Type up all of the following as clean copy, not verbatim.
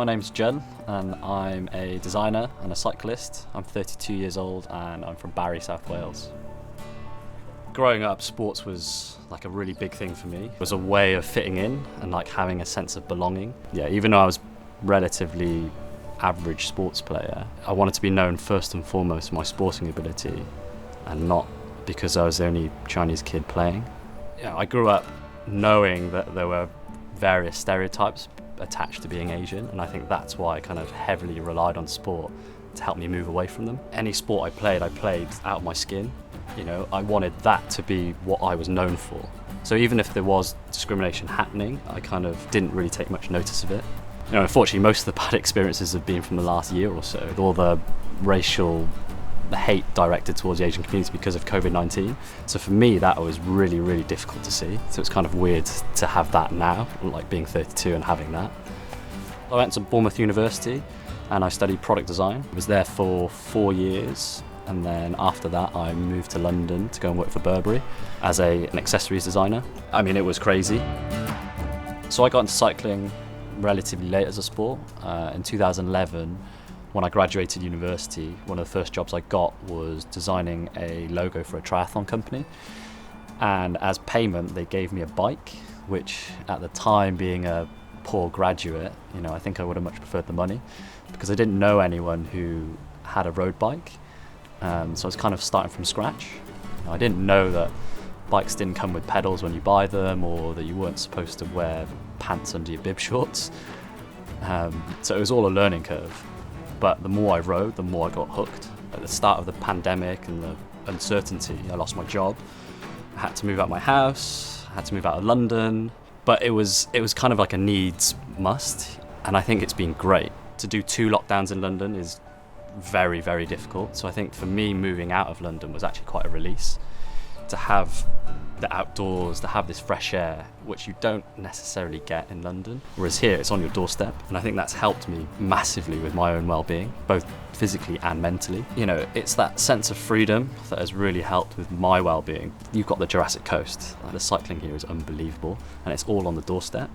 my name's Jun and I'm a designer and a cyclist. I'm 32 years old and I'm from Barry, South Wales. Growing up, sports was like a really big thing for me. It was a way of fitting in and like having a sense of belonging. Yeah, even though I was relatively average sports player, I wanted to be known first and foremost for my sporting ability and not because I was the only Chinese kid playing. Yeah, I grew up knowing that there were various stereotypes attached to being Asian, and I think that's why I kind of heavily relied on sport to help me move away from them. Any sport I played out of my skin. You know, I wanted that to be what I was known for. So even if there was discrimination happening, I kind of didn't really take much notice of it. You know, unfortunately, most of the bad experiences have been from the last year or so, with all the racial hate directed towards the Asian community because of COVID-19. So for me, that was really, really difficult to see. So it's kind of weird to have that now, like being 32 and having that. I went to Bournemouth University and I studied product design. I was there for 4 years. And then after that, I moved to London to go and work for Burberry as an accessories designer. I mean, it was crazy. So I got into cycling relatively late as a sport. In 2011, when I graduated university, one of the first jobs I got was designing a logo for a triathlon company. And as payment, they gave me a bike, which at the time, being a poor graduate, you know, I think I would have much preferred the money because I didn't know anyone who had a road bike. So I was kind of starting from scratch. You know, I didn't know that bikes didn't come with pedals when you buy them, or that you weren't supposed to wear pants under your bib shorts. So it was all a learning curve. But the more I rode, the more I got hooked. At the start of the pandemic and the uncertainty, I lost my job. I had to move out of my house, I had to move out of London. But it was kind of like a needs must. And I think it's been great. To do 2 lockdowns in London is very, very difficult. So I think for me, moving out of London was actually quite a release. To have the outdoors, to have this fresh air, which you don't necessarily get in London. Whereas here, it's on your doorstep. And I think that's helped me massively with my own well-being, both physically and mentally. You know, it's that sense of freedom that has really helped with my well-being. You've got the Jurassic Coast. The cycling here is unbelievable, and it's all on the doorstep.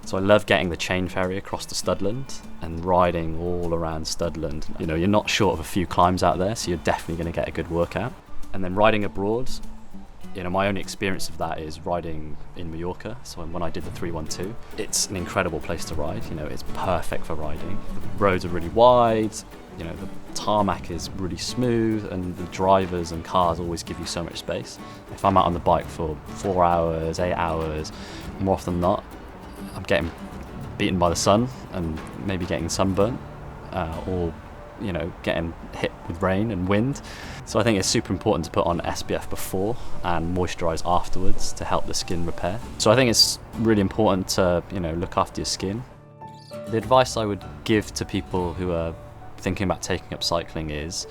So I love getting the chain ferry across to Studland and riding all around Studland. You know, you're not short of a few climbs out there, so you're definitely going to get a good workout. And then riding abroad, you know, my only experience of that is riding in Mallorca. So when I did the 312, it's an incredible place to ride. You know, it's perfect for riding. The roads are really wide, you know, the tarmac is really smooth, and the drivers and cars always give you so much space. If I'm out on the bike for 4 hours, 8 hours, more often than not, I'm getting beaten by the sun and maybe getting sunburnt, or you know, getting hit with rain and wind. So I think it's super important to put on SPF before and moisturize afterwards to help the skin repair. So I think it's really important to, you know, look after your skin. The advice I would give to people who are thinking about taking up cycling is,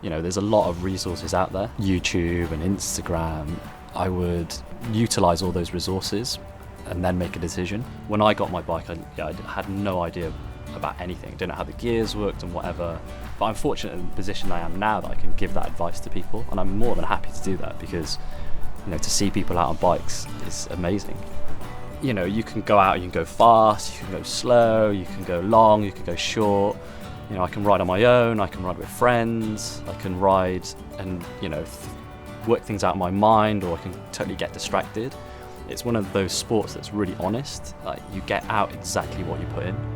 you know, there's a lot of resources out there, YouTube and Instagram. I would utilize all those resources and then make a decision. When I got my bike, I had no idea about anything. Didn't know how the gears worked and whatever. But I'm fortunate in the position I am now that I can give that advice to people, and I'm more than happy to do that because, you know, to see people out on bikes is amazing. You know, you can go out, you can go fast, you can go slow, you can go long, you can go short. You know, I can ride on my own, I can ride with friends, I can ride and, you know, work things out in my mind, or I can totally get distracted. It's one of those sports that's really honest. Like, you get out exactly what you put in.